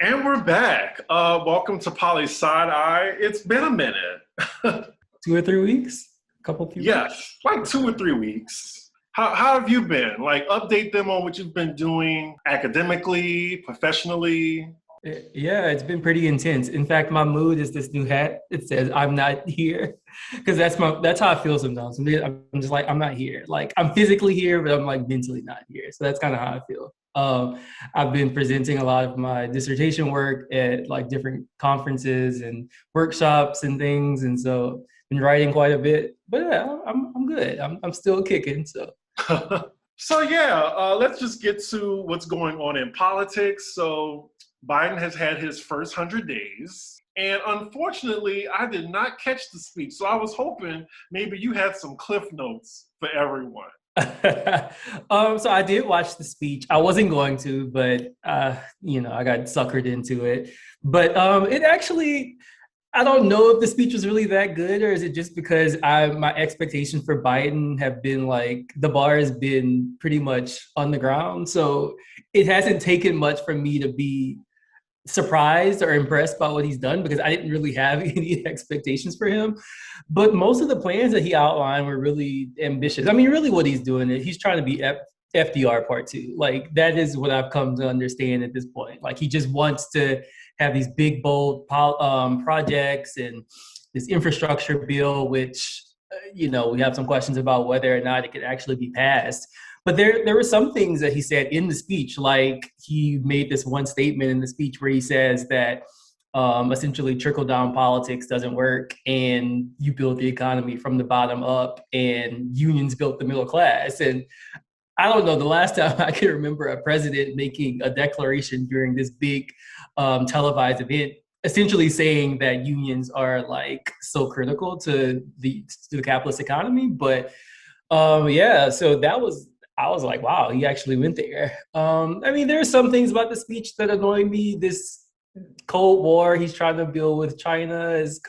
And we're back. Welcome to Poli-Side-Eye. It's been a minute. 2 or 3 weeks, few weeks. Yes, like 2 or 3 weeks. How have you been? Like, update them on what you've been doing academically, professionally. Yeah, it's been pretty intense. In fact, my mood is this new hat. It says "I'm not here" because that's how I feel sometimes. I'm just like I'm not here. Like I'm physically here, but I'm like mentally not here. So that's kind of how I feel. I've been presenting a lot of my dissertation work at like different conferences and workshops and things, and so been writing quite a bit. But yeah, I'm good. I'm still kicking. So. So yeah, let's just get to what's going on in politics. So Biden has had his first 100 days. And unfortunately, I did not catch the speech. So I was hoping maybe you had some cliff notes for everyone. So I did watch the speech. I wasn't going to, but I got suckered into it. But it actually, I don't know if the speech was really that good, or is it just because my expectations for Biden have been like the bar has been pretty much on the ground. So it hasn't taken much for me to be surprised or impressed by what he's done because I didn't really have any expectations for him. But most of the plans that he outlined were really ambitious. I mean, really, what he's doing is he's trying to be FDR part two. Like, that is what I've come to understand at this point. Like, he just wants to have these big, bold projects and this infrastructure bill, which, we have some questions about whether or not it could actually be passed. But there were some things that he said in the speech, like he made this one statement in the speech where he says that essentially trickle down politics doesn't work, and you build the economy from the bottom up, and unions built the middle class. And I don't know, the last time I can remember a president making a declaration during this big televised event, essentially saying that unions are like so critical to the capitalist economy. But yeah, so I was like, wow, he actually went there. I mean, there are some things about the speech that annoy me. This Cold War he's trying to build with China is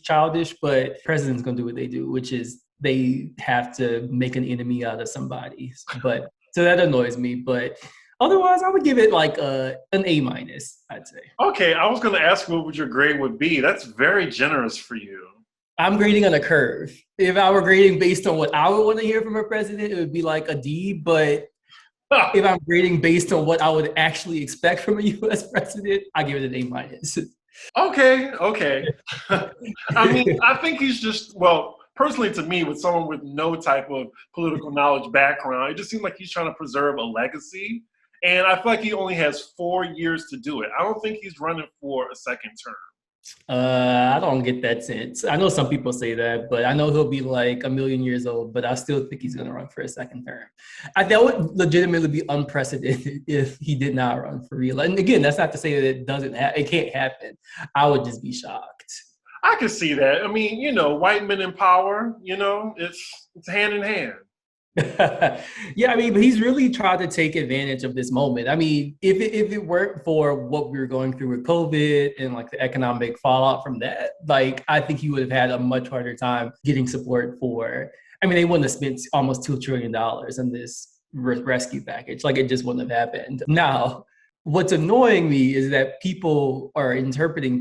childish, but presidents gonna do what they do, which is they have to make an enemy out of somebody. But so that annoys me. But otherwise, I would give it like an A minus, I'd say. Okay, I was going to ask what your grade would be. That's very generous for you. I'm grading on a curve. If I were grading based on what I would want to hear from a president, it would be like a D. But if I'm grading based on what I would actually expect from a U.S. president, I give it an A minus. Okay. I mean, I think he's just, well, personally to me, with someone with no type of political knowledge background, it just seems like he's trying to preserve a legacy. And I feel like he only has 4 years to do it. I don't think he's running for a second term. I don't get that sense. I know some people say that, but I know he'll be like a million years old, but I still think he's going to run for a second term. That would legitimately be unprecedented if he did not run for real. And again, that's not to say that it can't happen. I would just be shocked. I can see that. I mean, white men in power, it's hand in hand. Yeah, I mean, but he's really tried to take advantage of this moment. I mean, if it weren't for what we were going through with COVID and like the economic fallout from that, like I think he would have had a much harder time getting support for. I mean, they wouldn't have spent almost $2 trillion on this rescue package. Like it just wouldn't have happened. Now, what's annoying me is that liberals are interpreting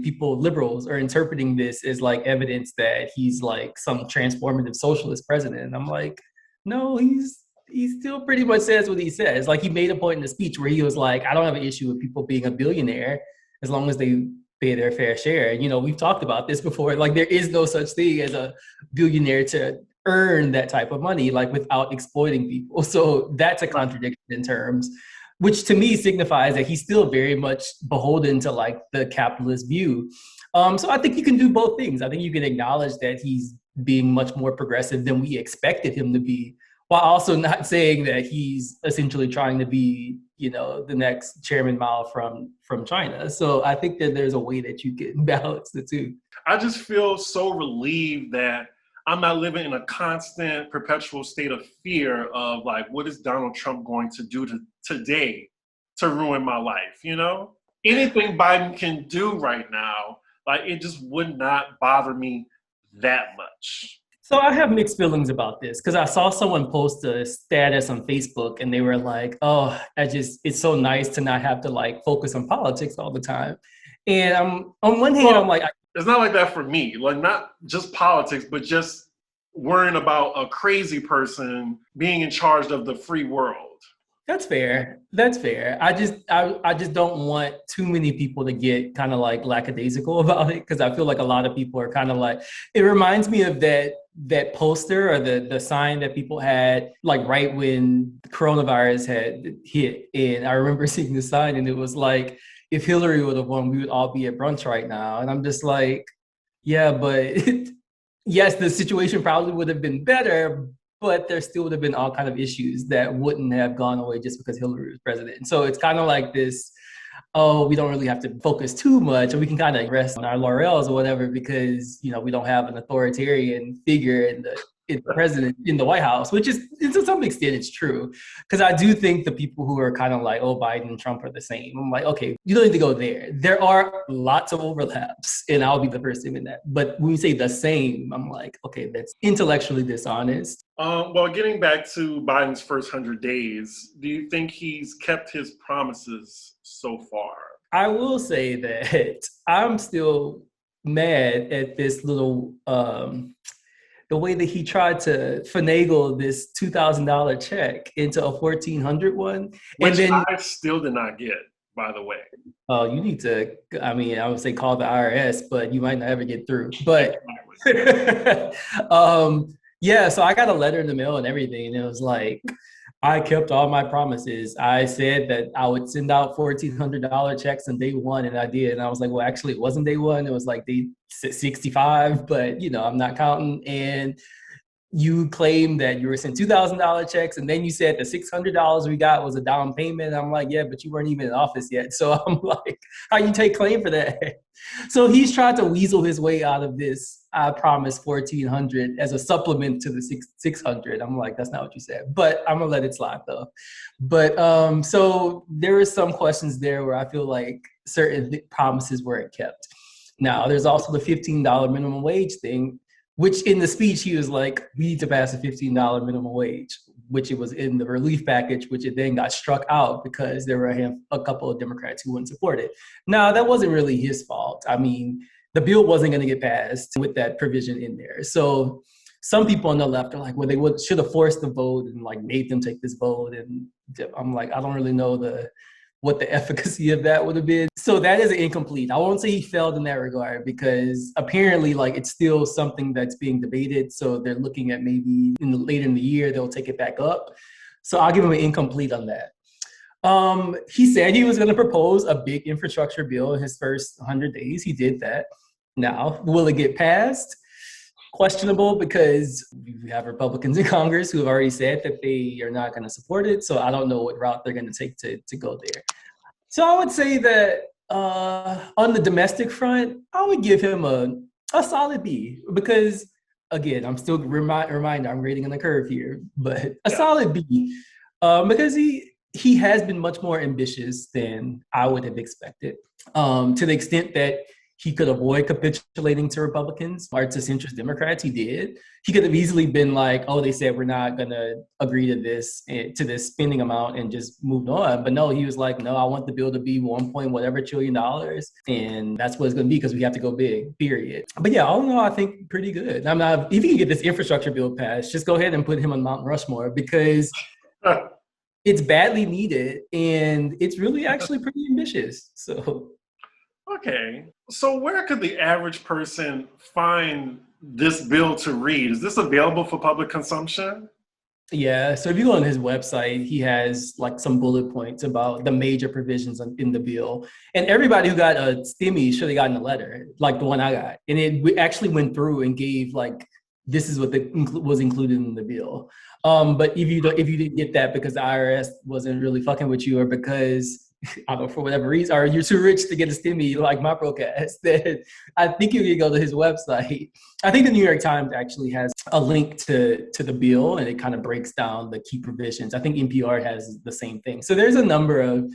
this as like evidence that he's like some transformative socialist president. And I'm like, no, he still pretty much says what he says. Like he made a point in the speech where he was like, I don't have an issue with people being a billionaire as long as they pay their fair share. We've talked about this before. Like there is no such thing as a billionaire to earn that type of money, like without exploiting people. So that's a contradiction in terms, which to me signifies that he's still very much beholden to like the capitalist view. So I think you can do both things. I think you can acknowledge that he's being much more progressive than we expected him to be, while also not saying that he's essentially trying to be, the next Chairman Mao from China. So I think that there's a way that you can balance the two. I just feel so relieved that I'm not living in a constant, perpetual state of fear of like, what is Donald Trump going to do today to ruin my life? Anything Biden can do right now, like it just would not bother me that much. So I have mixed feelings about this because I saw someone post a status on Facebook and they were like, "Oh, it's so nice to not have to like focus on politics all the time." And on one hand, I'm Well, like, it's not like that for me. Like not just politics, but just worrying about a crazy person being in charge of the free world. That's fair. That's fair. I just don't want too many people to get kind of like lackadaisical about it because I feel like a lot of people are kind of like it reminds me of that poster or the sign that people had like right when coronavirus had hit. And I remember seeing the sign and it was like if Hillary would have won, we would all be at brunch right now. And I'm just like, yeah, but yes, the situation probably would have been better, but there still would have been all kind of issues that wouldn't have gone away just because Hillary was president. So it's kind of like this, oh, we don't really have to focus too much, or we can kind of rest on our laurels or whatever because we don't have an authoritarian figure in the president in the White House, which is to some extent it's true. Because I do think the people who are kind of like, oh, Biden and Trump are the same. I'm like, okay, you don't need to go there. There are lots of overlaps, and I'll be the first to admit that. But when you say the same, I'm like, okay, that's intellectually dishonest. Well, getting back to Biden's first 100 days, do you think he's kept his promises so far? I will say that I'm still mad at this little the way that he tried to finagle this $2,000 check into a $1,400 one. Which and then I still did not get, by the way. you need to, I mean, I would say call the IRS, but you might not ever get through. But yeah, so I got a letter in the mail and everything. And it was like, I kept all my promises. I said that I would send out $1,400 checks on day one, and I did. And I was like, well, actually, it wasn't day one. It was like day 65, but I'm not counting. And you claimed that you were sent $2,000 checks, and then you said the $600 we got was a down payment. I'm like, yeah, but you weren't even in office yet. So I'm like, how you take claim for that? So he's tried to weasel his way out of this. I promised 1,400 as a supplement to the 600. I'm like, that's not what you said, but I'm gonna let it slide though. But so there is some questions there where I feel like certain promises weren't kept. Now there's also the $15 minimum wage thing, which in the speech he was like, we need to pass a $15 minimum wage, which it was in the relief package, which it then got struck out because there were a couple of Democrats who wouldn't support it. Now, that wasn't really his fault. I mean, the bill wasn't going to get passed with that provision in there. So some people on the left are like, well, they should have forced the vote and like made them take this vote. And I'm like, I don't really know what the efficacy of that would have been. So that is incomplete. I won't say he failed in that regard because apparently like it's still something that's being debated. So they're looking at maybe later in the year, they'll take it back up. So I'll give him an incomplete on that. He said he was going to propose a big infrastructure bill in his first 100 days. He did that. Now, will it get passed? Questionable because we have Republicans in Congress who have already said that they are not going to support it. So I don't know what route they're going to take to go there. So I would say that on the domestic front, I would give him a solid B because, again, I'm still reminder I'm grading on the curve here, but a solid B because he has been much more ambitious than I would have expected to the extent that he could avoid capitulating to Republicans or to centrist Democrats. He did. He could have easily been like, oh, they said we're not going to agree to this spending amount and just moved on. But no, he was like, no, I want the bill to be $1 trillion. And that's what it's going to be because we have to go big, period. But yeah, all in all, I think pretty good. If you can get this infrastructure bill passed, just go ahead and put him on Mount Rushmore because it's badly needed and it's really actually pretty ambitious. So. Okay. So where could the average person find this bill to read? Is this available for public consumption? Yeah. So if you go on his website, he has like some bullet points about the major provisions in the bill. And everybody who got a STEMI should have gotten a letter, like the one I got. And it actually went through and gave like, this is what was included in the bill. But if you didn't get that because the IRS wasn't really fucking with you or because I don't know, for whatever reason, or you're too rich to get a STEMI like my broadcast, then I think you can go to his website. I think the New York Times actually has a link to the bill and it kind of breaks down the key provisions. I think NPR has the same thing. So there's a number of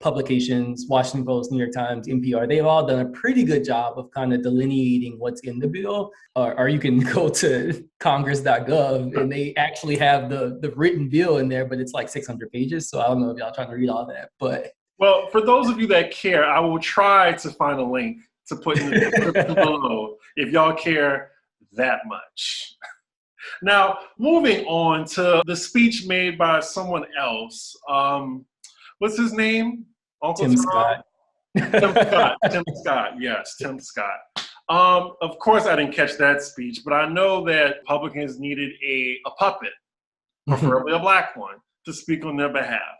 publications, Washington Post, New York Times, NPR, they've all done a pretty good job of kind of delineating what's in the bill. Or you can go to congress.gov and they actually have the written bill in there, but it's like 600 pages. So I don't know if y'all trying to read all that, but. Well, for those of you that care, I will try to find a link to put in the description below if y'all care that much. Now, moving on to the speech made by someone else. What's his name? Uncle Tim Scott. Tim Scott. Tim Scott. Yes, Tim Scott. Of course, I didn't catch that speech, but I know that Republicans needed a puppet, preferably a black one, to speak on their behalf.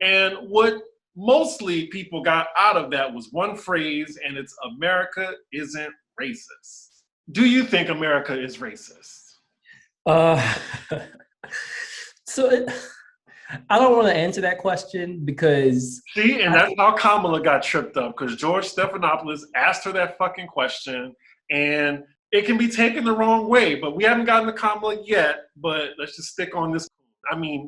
And what mostly people got out of that was one phrase, and it's America isn't racist. Do you think America is racist? So I don't want to answer that question because... See, and that's how Kamala got tripped up, because George Stephanopoulos asked her that fucking question, and it can be taken the wrong way, but we haven't gotten to Kamala yet, but let's just stick on this,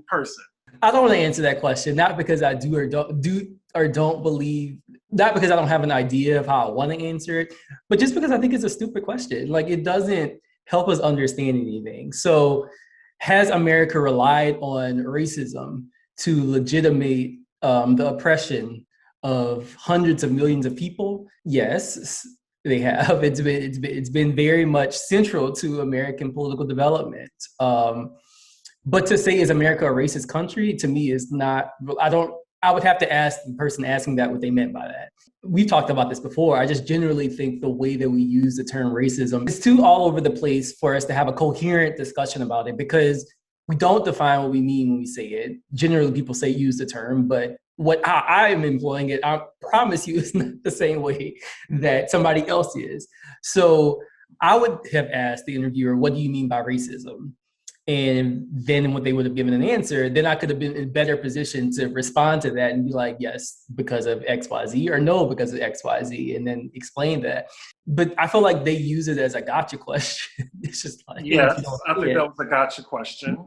person. I don't want to answer that question, not because I do or don't believe, not because I don't have an idea of how I want to answer it, but just because I think it's a stupid question. Like, it doesn't help us understand anything. So has America relied on racism to legitimate the oppression of hundreds of millions of people? Yes, they have. It's been very much central to American political development. But to say, is America a racist country, to me is not, I would have to ask the person asking that what they meant by that. We've talked about this before. I just generally think the way that we use the term racism is too all over the place for us to have a coherent discussion about it, because we don't define what we mean when we say it. Generally, people say use the term, but how I'm employing it, I promise you, is not the same way that somebody else is. So I would have asked the interviewer, what do you mean by racism? And then when they would have given an answer, then I could have been in a better position to respond to that and be like, yes, because of X, Y, Z, or no, because of X, Y, Z, and then explain that. But I feel like they use it as a gotcha question. It's just like, yes, I think that was a gotcha question.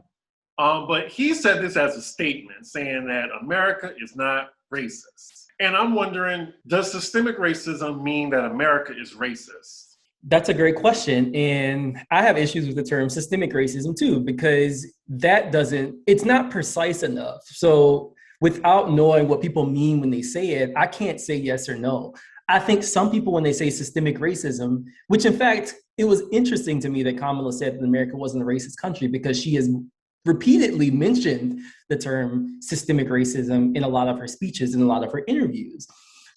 But he said this as a statement, saying that America is not racist. And I'm wondering, does systemic racism mean that America is racist? That's a great question. And I have issues with the term systemic racism too, because it's not precise enough. So without knowing what people mean when they say it, I can't say yes or no. I think some people, when they say systemic racism, which in fact, it was interesting to me that Kamala said that America wasn't a racist country, because she has repeatedly mentioned the term systemic racism in a lot of her speeches and a lot of her interviews.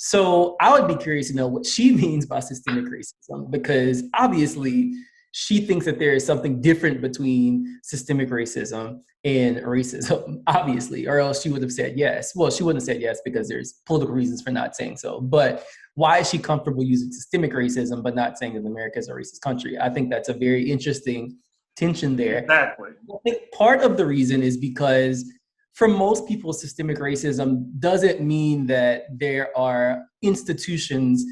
So I would be curious to know what she means by systemic racism, because obviously she thinks that there is something different between systemic racism and racism, obviously, or else she would have said yes. Well, she wouldn't have said yes because there's political reasons for not saying so. But why is she comfortable using systemic racism but not saying that America is a racist country? I think that's a very interesting tension there. Exactly. I think part of the reason is because for most people, systemic racism doesn't mean that there are institutions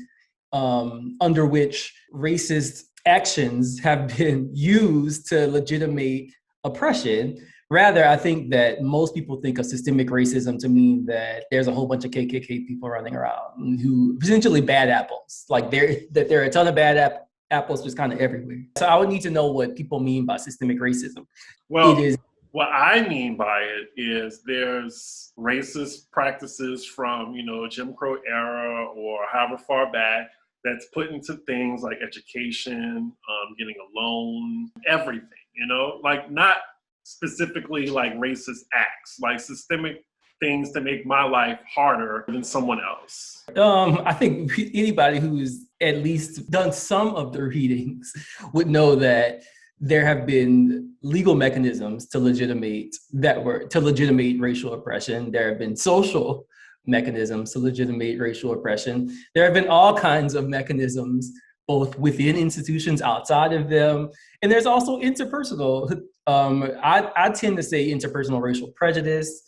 under which racist actions have been used to legitimate oppression. Rather, I think that most people think of systemic racism to mean that there's a whole bunch of KKK people running around who essentially bad apples. Like that there are a ton of bad apples just kind of everywhere. So I would need to know what people mean by systemic racism. Well, what I mean by it is there's racist practices from, Jim Crow era or however far back that's put into things like education, getting a loan, everything, like not specifically like racist acts, like systemic things to make my life harder than someone else. I think anybody who's at least done some of the readings would know that there have been legal mechanisms to legitimate racial oppression. There have been social mechanisms to legitimate racial oppression. There have been all kinds of mechanisms, both within institutions, outside of them. And there's also interpersonal. I tend to say interpersonal racial prejudice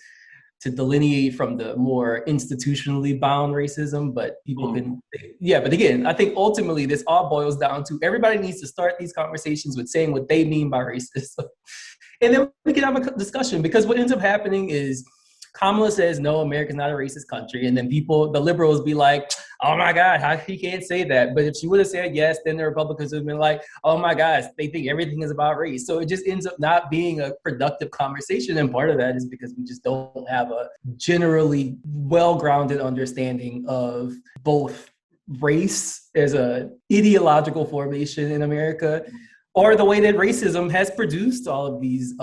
to delineate from the more institutionally bound racism, but people can, but again, I think ultimately this all boils down to everybody needs to start these conversations with saying what they mean by racism. And then we can have a discussion, because what ends up happening is Kamala says, no, America's not a racist country. And then the liberals be like, oh my God, how he can't say that. But if she would have said yes, then the Republicans would have been like, oh my gosh, they think everything is about race. So it just ends up not being a productive conversation. And part of that is because we just don't have a generally well-grounded understanding of both race as a ideological formation in America, or the way that racism has produced all of these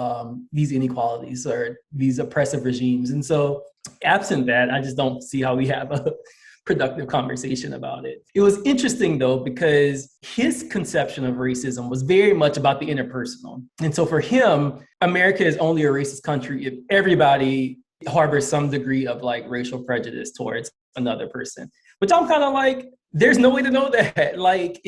inequalities or these oppressive regimes. And so absent that, I just don't see how we have a productive conversation about it. It was interesting though, because his conception of racism was very much about the interpersonal. And so for him, America is only a racist country if everybody harbors some degree of like racial prejudice towards another person, which I'm kind of like, there's no way to know that. Like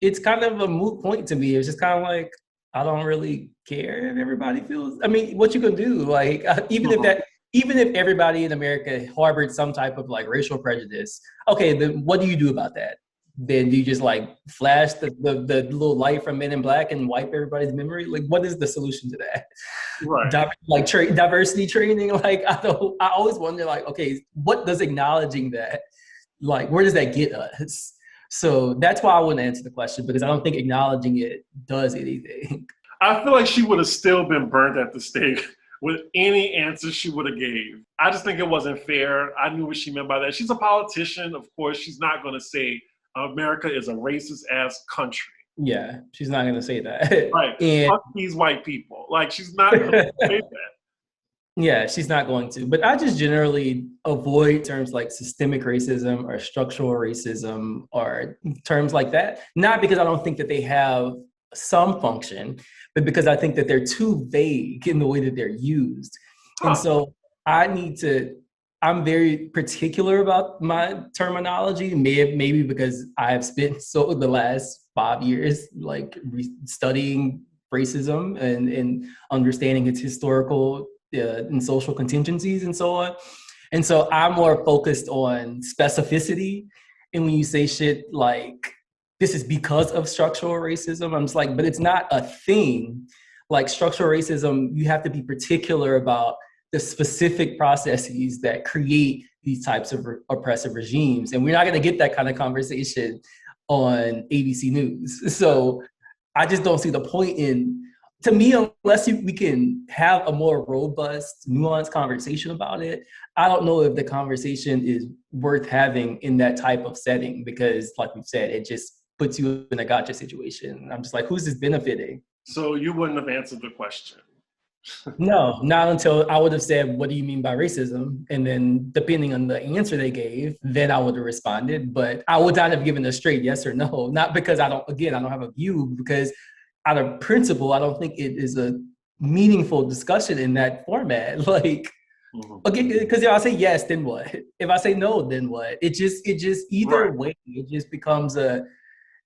it's kind of a moot point to me. It's just kind of like, I don't really care if everybody feels, I mean, what you gonna do? Like, even if everybody in America harbored some type of like racial prejudice, okay, then what do you do about that? Then do you just like flash the little light from Men in Black and wipe everybody's memory? Like, what is the solution to that? Right. Diversity training. Like, I always wonder, like, okay, what does acknowledging that, like, where does that get us? So that's why I wouldn't answer the question, because I don't think acknowledging it does anything. I feel like she would have still been burnt at the stake with any answer she would have gave. I just think it wasn't fair. I knew what she meant by that. She's a politician. Of course, she's not going to say America is a racist-ass country. Yeah, she's not going to say that. Right. And fuck these white people. Like, she's not going to say that. Yeah, she's not going to. But I just generally avoid terms like systemic racism or structural racism or terms like that. Not because I don't think that they have some function, but because I think that they're too vague in the way that they're used. And so I'm very particular about my terminology, maybe because I have spent the last 5 years like studying racism and understanding its historical and social contingencies and so on. And so I'm more focused on specificity. And when you say shit like, this is because of structural racism, I'm just like, but it's not a thing. Like structural racism, you have to be particular about the specific processes that create these types of oppressive regimes. And we're not going to get that kind of conversation on ABC News. So I just don't see the point to me, unless we can have a more robust, nuanced conversation about it, I don't know if the conversation is worth having in that type of setting, because like we've said, it just puts you in a gotcha situation. I'm just like, who's this benefiting? So you wouldn't have answered the question. No, not until I would have said, what do you mean by racism? And then depending on the answer they gave, then I would have responded. But I would not have given a straight yes or no, not because I don't have a view, because out of principle, I don't think it is a meaningful discussion in that format. Like, again, because if I say yes, then what? If I say no, then what? It just either way, it just becomes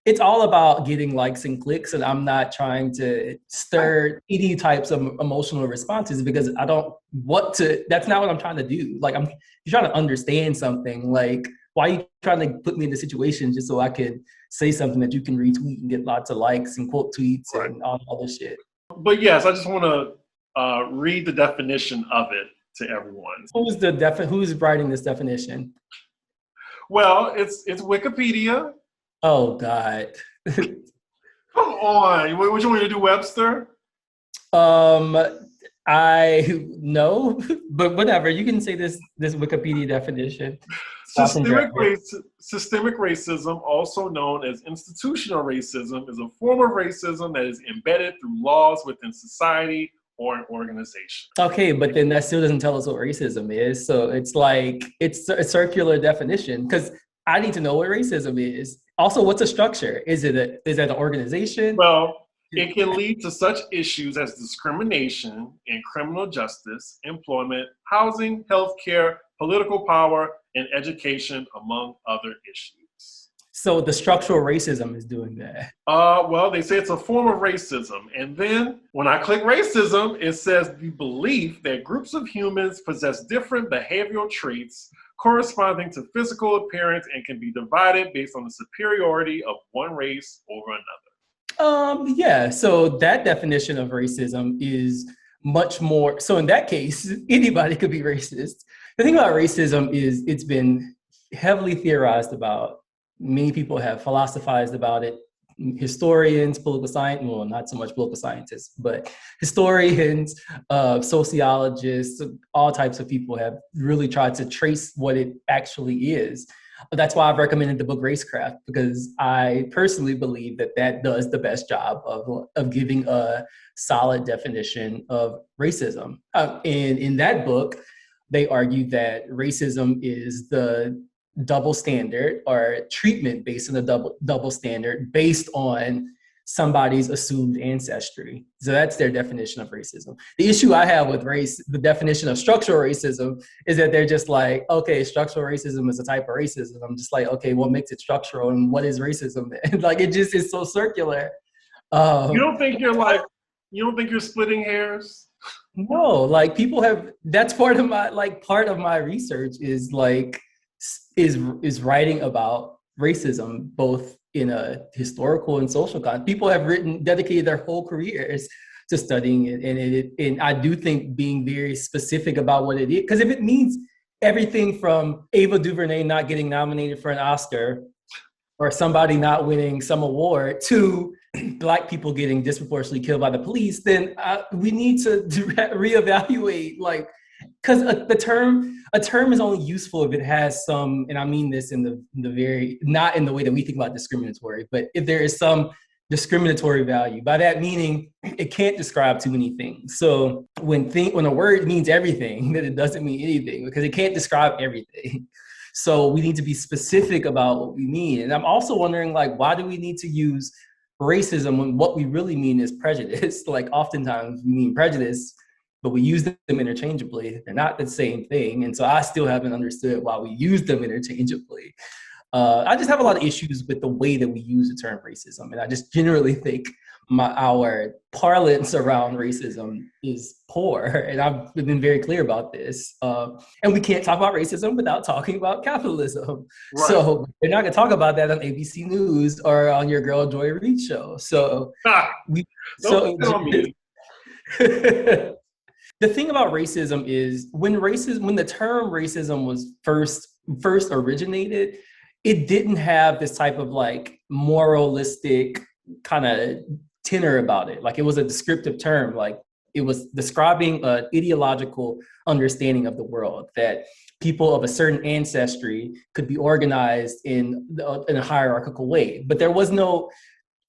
it's all about getting likes and clicks. And I'm not trying to stir any types of emotional responses, because I don't want to, that's not what I'm trying to do. Like, you're trying to understand something. Like, why are you trying to put me in a situation just so I could say something that you can retweet and get lots of likes and quote tweets and all other shit? But yes, I just want to read the definition of it to everyone. Who's writing this definition? Well, it's Wikipedia. Oh God. Come on. What you want to do, Webster? I know, but whatever. You can say this Wikipedia definition. Systemic racism, also known as institutional racism, is a form of racism that is embedded through laws within society or an organization. Okay, but then that still doesn't tell us what racism is. So it's like, it's a circular definition, because I need to know what racism is. Also, what's a structure? Is that an organization? Well, it can lead to such issues as discrimination in criminal justice, employment, housing, healthcare, political power, and education, among other issues. So the structural racism is doing that. Well, they say it's a form of racism. And then when I click racism, it says the belief that groups of humans possess different behavioral traits corresponding to physical appearance and can be divided based on the superiority of one race over another. Yeah, so that definition of racism is much more. So in that case, anybody could be racist. The thing about racism is it's been heavily theorized about. Many people have philosophized about it. Historians, political science, well, not so much political scientists, but historians, sociologists, all types of people have really tried to trace what it actually is. That's why I've recommended the book Racecraft, because I personally believe that that does the best job of giving a solid definition of racism. And in that book, they argue that racism is the double standard or treatment based on the double standard based on somebody's assumed ancestry. So that's their definition of racism. The issue I have with race, the definition of structural racism, is that they're just like, okay, structural racism is a type of racism. I'm just like, okay, what makes it structural and what is racism? And like, it just is so circular. You don't think you're splitting hairs? No, like people have, that's part of my research is like, is writing about racism, both in a historical and social context. People have dedicated their whole careers to studying it. And I do think being very specific about what it is, because if it means everything from Ava DuVernay not getting nominated for an Oscar or somebody not winning some award to Black people getting disproportionately killed by the police, then we need to reevaluate, like, because a term is only useful if it has some, and I mean this in the very, not in the way that we think about discriminatory, but if there is some discriminatory value. By that meaning, it can't describe too many things. So when a word means everything, then it doesn't mean anything because it can't describe everything. So we need to be specific about what we mean. And I'm also wondering, like, why do we need to use racism when what we really mean is prejudice? Like, oftentimes we mean prejudice, but we use them interchangeably. They're not the same thing. And so I still haven't understood why we use them interchangeably. I just have a lot of issues with the way that we use the term racism. And I just generally think our parlance around racism is poor. And I've been very clear about this. And we can't talk about racism without talking about capitalism. Right. So we're not gonna talk about that on ABC News or on your girl Joy Reid show. So the thing about racism is when the term racism was first originated, it didn't have this type of like moralistic kind of tenor about it. Like, it was a descriptive term. Like, it was describing an ideological understanding of the world, that people of a certain ancestry could be organized in a hierarchical way. But there wasn't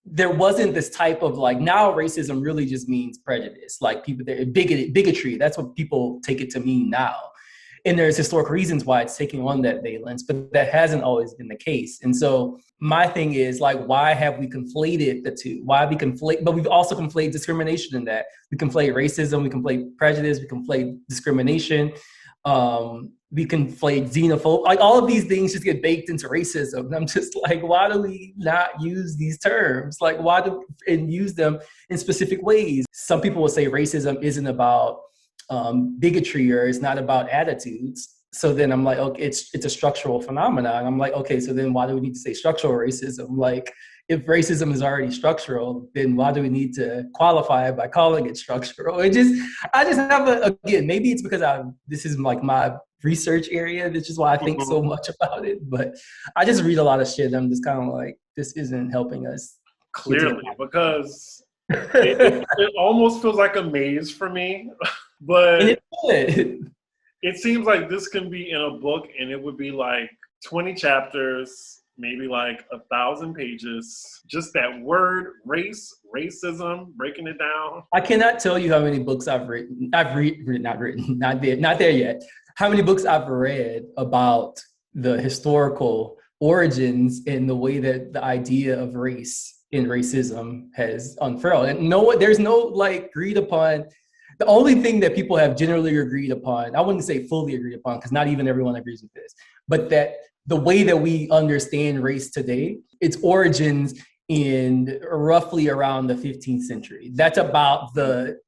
this type of like, now racism really just means prejudice. Like, people, they're bigotry. That's what people take it to mean now. And there's historical reasons why it's taking on that valence, but that hasn't always been the case. And so my thing is, like, why have we conflated the two? But we've also conflated discrimination in that. We conflate racism, we conflate prejudice, we conflate discrimination, we conflate xenophobia. Like, all of these things just get baked into racism. And I'm just like, why do we not use these terms? Like, and use them in specific ways? Some people will say racism isn't about bigotry, or it's not about attitudes. So then I'm like, okay, it's a structural phenomenon. And I'm like, okay, so then why do we need to say structural racism? Like, if racism is already structural, then why do we need to qualify it by calling it structural? I just have again, maybe it's because this is like my research area, which is why I think so much about it. But I just read a lot of shit. I'm just kind of like, this isn't helping us. Clearly, because it almost feels like a maze for me. But it seems like this can be in a book, and it would be like 20 chapters, maybe like 1,000 pages. Just that word, racism, breaking it down. I cannot tell you how many books I've written. Not there yet. How many books I've read about the historical origins and the way that the idea of race and racism has unfurled. And there's no like agreed upon. The only thing that people have generally agreed upon, I wouldn't say fully agreed upon, because not even everyone agrees with this, but that the way that we understand race today, its origins in roughly around the 15th century. That's about the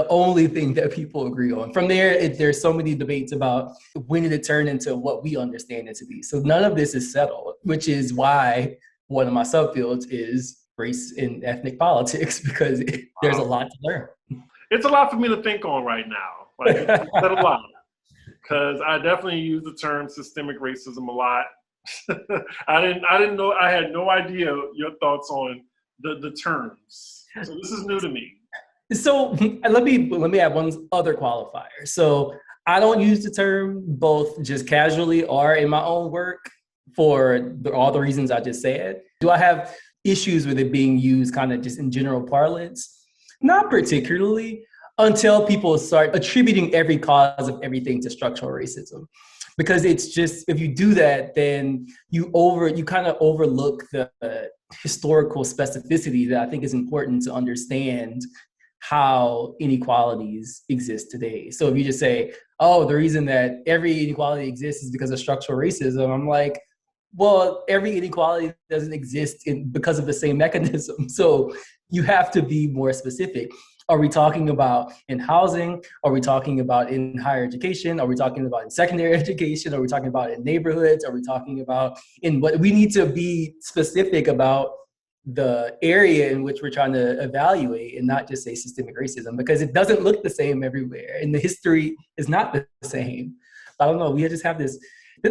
only thing that people agree on. From there, there's so many debates about when did it turn into what we understand it to be. So none of this is settled, which is why one of my subfields is race and ethnic politics, because there's a lot to learn. it's a lot for me to think on right now. Like, it's a lot. Because I definitely use the term systemic racism a lot. I didn't know, I had no idea your thoughts on the terms. So this is new to me. So let me add one other qualifier. So I don't use the term both just casually or in my own work for all the reasons I just said. Do I have issues with it being used kind of just in general parlance? Not particularly, until people start attributing every cause of everything to structural racism. Because it's just, if you do that, then you kind of overlook the historical specificity that I think is important to understand how inequalities exist today. So if you just say, oh, the reason that every inequality exists is because of structural racism, I'm like, well, every inequality doesn't exist because of the same mechanism. So you have to be more specific. Are we talking about in housing? Are we talking about in higher education? Are we talking about in secondary education? Are we talking about in neighborhoods? Are we talking about in what? We need to be specific about the area in which we're trying to evaluate and not just say systemic racism, because it doesn't look the same everywhere and the history is not the same. I don't know, we just have this,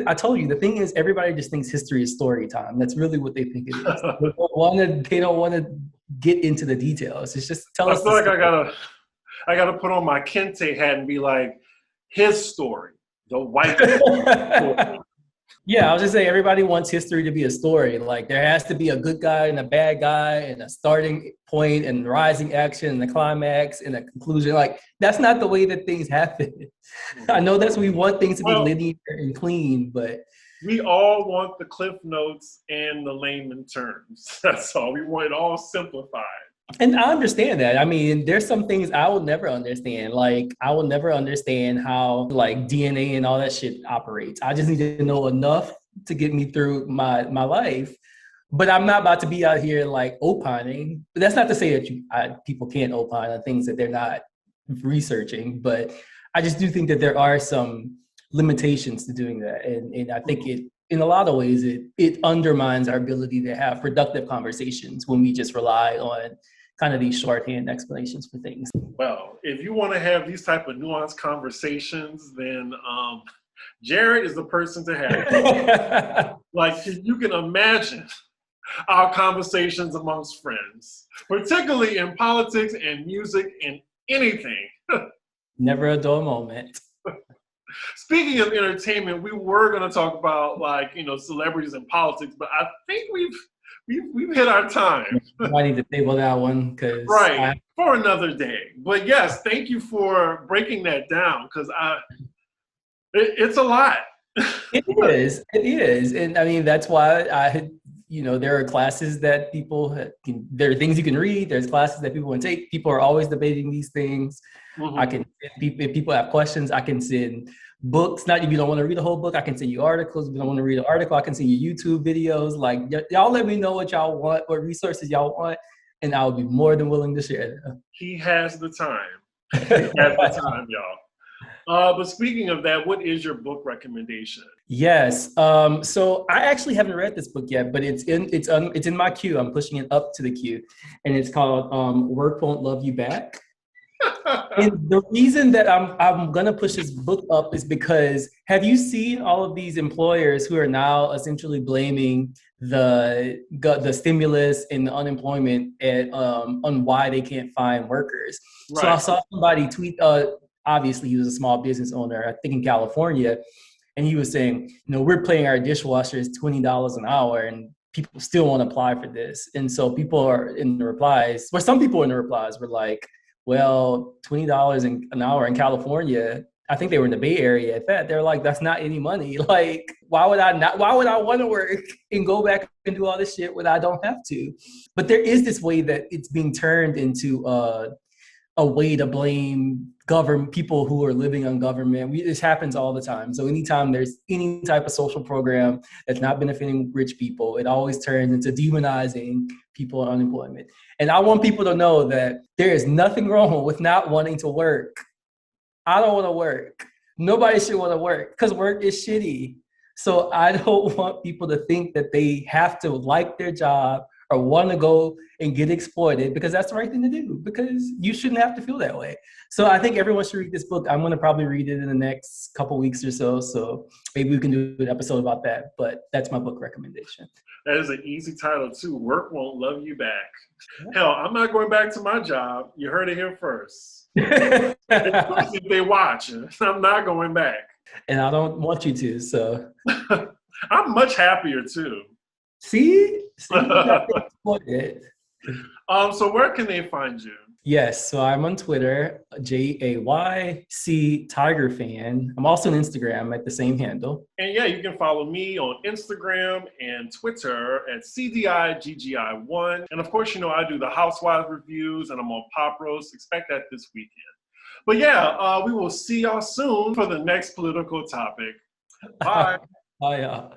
I told you, the thing is everybody just thinks history is story time. That's really what they think it is. They don't want to get into the details. It's just tell us. I feel like I gotta put on my Kente hat and be like, his story, the white story. Yeah, I was just saying everybody wants history to be a story. Like there has to be a good guy and a bad guy and a starting point and rising action and a climax and a conclusion. Like that's not the way that things happen. I know that's we want things to be linear and clean, but we all want the cliff notes and the layman terms. That's all. We want it all simplified. And I understand that. I mean, there's some things I will never understand. Like, I will never understand how, like, DNA and all that shit operates. I just need to know enough to get me through my life. But I'm not about to be out here, like, opining. But that's not to say that people can't opine on things that they're not researching. But I just do think that there are some limitations to doing that. And I think in a lot of ways, it undermines our ability to have productive conversations when we just rely on kind of these shorthand explanations for things. Well, if you want to have these type of nuanced conversations, then Jared is the person to have. Like, you can imagine our conversations amongst friends, particularly in politics and music and anything. Never a dull moment. Speaking of entertainment, we were going to talk about, like, celebrities and politics, but I think we've hit our time. I need to table that one because for another day. But yes, thank you for breaking that down because it's a lot. It is, and I mean that's why there are classes that there are things you can read. There's classes that people can take. People are always debating these things. Mm-hmm. If people have questions, I can send books. Not if you don't want to read a whole book, I can send you articles. If you don't want to read an article, I can send you YouTube videos. Like y'all let me know what y'all want, what resources y'all want, and I'll be more than willing to share them. He has the time. Y'all. But speaking of that, what is your book recommendation? Yes. So I actually haven't read this book yet, but it's in my queue. I'm pushing it up to the queue, and it's called "Work Won't Love You Back." And the reason that I'm gonna push this book up is because have you seen all of these employers who are now essentially blaming the stimulus and the unemployment on why they can't find workers? Right. So I saw somebody tweet. Obviously, he was a small business owner, I think in California, and he was saying, we're paying our dishwashers $20 an hour, and people still want to apply for this. And so people are in the replies, or some people in the replies were like, well, $20 an hour in California, I think they were in the Bay Area at that. They're like, that's not any money. Like, why would I want to work and go back and do all this shit when I don't have to? But there is this way that it's being turned into a way to blame people who are living on government. This happens all the time. So anytime there's any type of social program that's not benefiting rich people, it always turns into demonizing people on unemployment. And I want people to know that there is nothing wrong with not wanting to work. I don't want to work. Nobody should want to work because work is shitty. So I don't want people to think that they have to like their job or want to go and get exploited because that's the right thing to do, because you shouldn't have to feel that way. So I think everyone should read this book. I'm going to probably read it in the next couple weeks or so. So maybe we can do an episode about that. But that's my book recommendation. That is an easy title too. Work Won't Love You Back. Hell, I'm not going back to my job. You heard it here first. If they watch, I'm not going back. And I don't want you to, so. I'm much happier too. See? So where can they find you? Yes, so I'm on Twitter, JAYC Tiger Fan. I'm also on Instagram at the same handle. And yeah, you can follow me on Instagram and Twitter at CDIGGI1. And of course, I do the Housewives reviews and I'm on Pop Roast. Expect that this weekend. But yeah, we will see y'all soon for the next political topic. Bye. Bye, y'all.